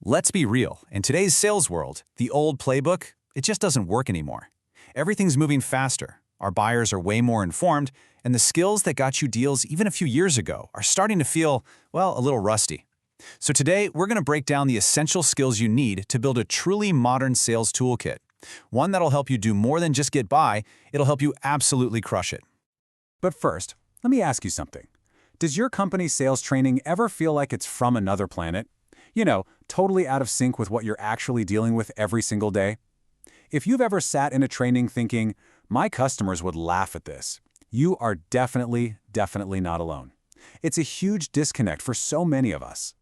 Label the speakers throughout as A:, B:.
A: Let's be real. In today's sales world, the old playbook, it just doesn't work anymore. Everything's moving faster. Our buyers are way more informed, and the skills that got you deals even a few years ago are starting to feel, well, a little rusty. So today, we're going to break down the essential skills you need to build a truly modern sales toolkit. One that'll help you do more than just get by, it'll help you absolutely crush it.
B: But first, let me ask you something. Does your company's sales training ever feel like it's from another planet? You know, totally out of sync with what you're actually dealing with every single day? If you've ever sat in a training thinking, my customers would laugh at this, you are definitely not alone. It's a huge disconnect for so many of us.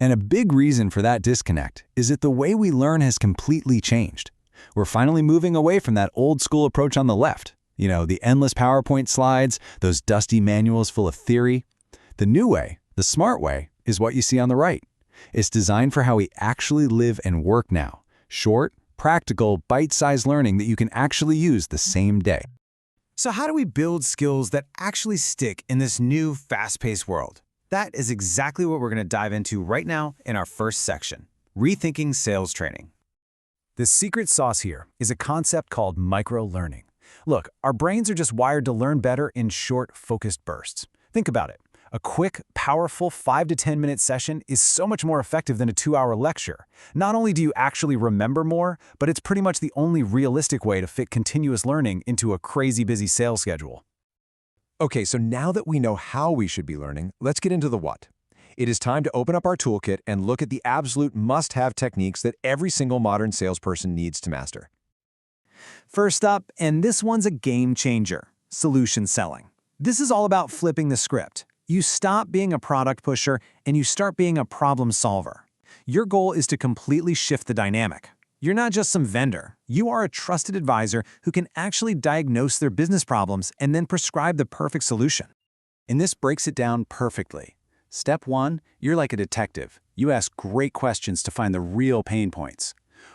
C: And a big reason for that disconnect is that the way we learn has completely changed. We're finally moving away from that old school approach on the left. You know, the endless PowerPoint slides, those dusty manuals full of theory. The new way, the smart way, is what you see on the right. It's designed for how we actually live and work now. Short, practical, bite-sized learning that you can actually use the same day.
A: So how do we build skills that actually stick in this new, fast-paced world? That is exactly what we're going to dive into right now in our first section, Rethinking Sales Training. The secret sauce here is a concept called micro-learning. Look, our brains are just wired to learn better in short, focused bursts. Think about it. A quick, powerful 5 to 10 minute session is so much more effective than a 2-hour lecture. Not only do you actually remember more, but it's pretty much the only realistic way to fit continuous learning into a crazy busy sales schedule.
D: Okay, so now that we know how we should be learning, let's get into the what. It is time to open up our toolkit and look at the absolute must-have techniques that every single modern salesperson needs to master.
A: First up, and this one's a game changer, solution selling. This is all about flipping the script. You stop being a product pusher and you start being a problem solver. Your goal is to completely shift the dynamic. You're not just some vendor. You are a trusted advisor who can actually diagnose their business problems and then prescribe the perfect solution.
B: And this breaks it down perfectly. Step 1, you're like a detective. You ask great questions to find the real pain points.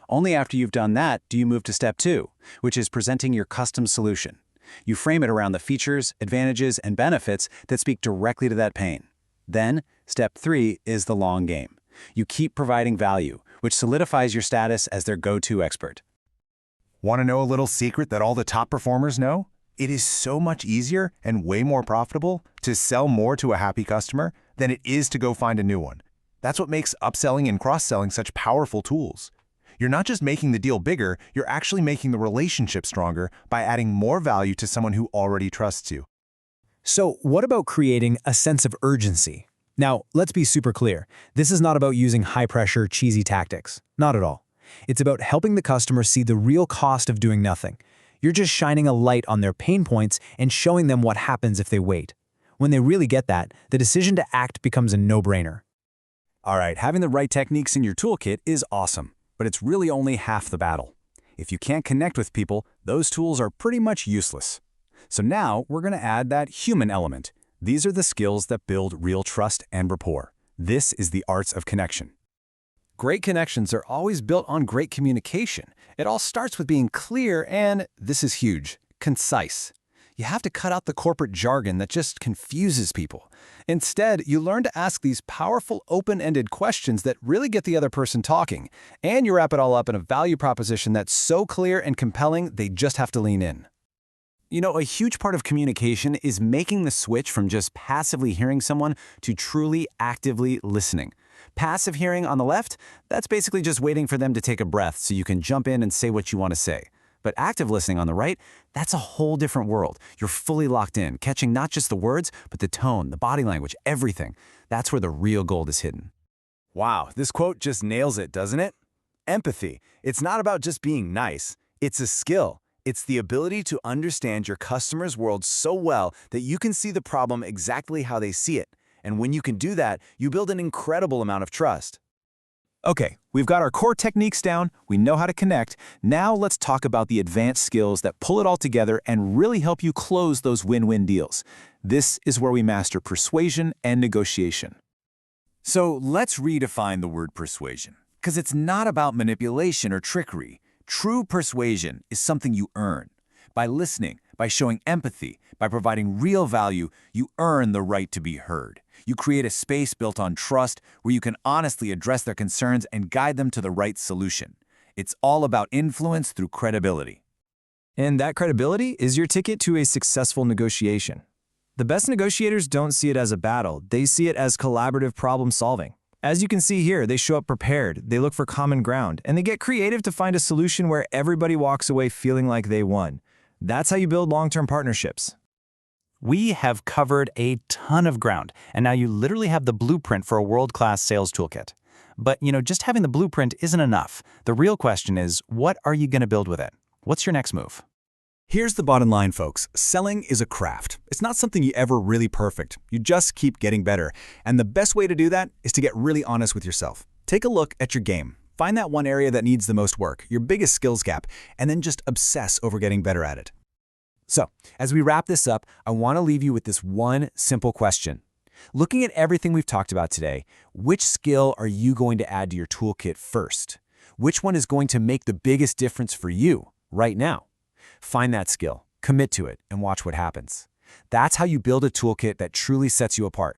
B: Only after you've done that do you move to step 2, which is presenting your custom solution. You frame it around the features, advantages, and benefits that speak directly to that pain. Then, step 3 is the long game. You keep providing value, which solidifies your status as their go-to expert.
D: Want to know a little secret that all the top performers know? It is so much easier and way more profitable to sell more to a happy customer than it is to go find a new one. That's what makes upselling and cross-selling such powerful tools. You're not just making the deal bigger, you're actually making the relationship stronger by adding more value to someone who already trusts you.
A: So what about creating a sense of urgency? Now, let's be super clear. This is not about using high-pressure, cheesy tactics. Not at all. It's about helping the customer see the real cost of doing nothing. You're just shining a light on their pain points and showing them what happens if they wait. When they really get that, the decision to act becomes a no-brainer.
B: All right, having the right techniques in your toolkit is awesome, but it's really only half the battle. If you can't connect with people, those tools are pretty much useless. So now we're going to add that human element. These are the skills that build real trust and rapport. This is the arts of connection. Great connections are always built on great communication. It all starts with being clear and, this is huge, concise. You have to cut out the corporate jargon that just confuses people. Instead, you learn to ask these powerful, open-ended questions that really get the other person talking, and you wrap it all up in a value proposition that's so clear and compelling they just have to lean in. You know, a huge part of communication is making the switch from just passively hearing someone to truly actively listening. Passive hearing on the left, that's basically just waiting for them to take a breath so you can jump in and say what you want to say. But active listening on the right, that's a whole different world. You're fully locked in, catching not just the words, but the tone, the body language, everything. That's where the real gold is hidden.
C: Wow, this quote just nails it, doesn't it? Empathy. It's not about just being nice. It's a skill. It's the ability to understand your customer's world so well that you can see the problem exactly how they see it. And when you can do that, you build an incredible amount of trust. Okay, we've got our core techniques down, we know how to connect. Now let's talk about the advanced skills that pull it all together and really help you close those win-win deals. This is where we master persuasion and negotiation. So let's redefine the word persuasion, because it's not about manipulation or trickery. True persuasion is something you earn. By listening, by showing empathy, by providing real value, you earn the right to be heard. You create a space built on trust where you can honestly address their concerns and guide them to the right solution. It's all about influence through credibility.
B: And that credibility is your ticket to a successful negotiation. The best negotiators don't see it as a battle, they see it as collaborative problem solving. As you can see here, they show up prepared, they look for common ground, and they get creative to find a solution where everybody walks away feeling like they won. That's how you build long-term partnerships.
E: We have covered a ton of ground, and now you literally have the blueprint for a world-class sales toolkit. But, just having the blueprint isn't enough. The real question is, what are you going to build with it? What's your next move?
B: Here's the bottom line, folks. Selling is a craft. It's not something you ever really perfect. You just keep getting better. And the best way to do that is to get really honest with yourself. Take a look at your game. Find that one area that needs the most work, your biggest skills gap, and then just obsess over getting better at it.
A: So, as we wrap this up, I want to leave you with this one simple question. Looking at everything we've talked about today, which skill are you going to add to your toolkit first? Which one is going to make the biggest difference for you right now? Find that skill, commit to it, and watch what happens. That's how you build a toolkit that truly sets you apart.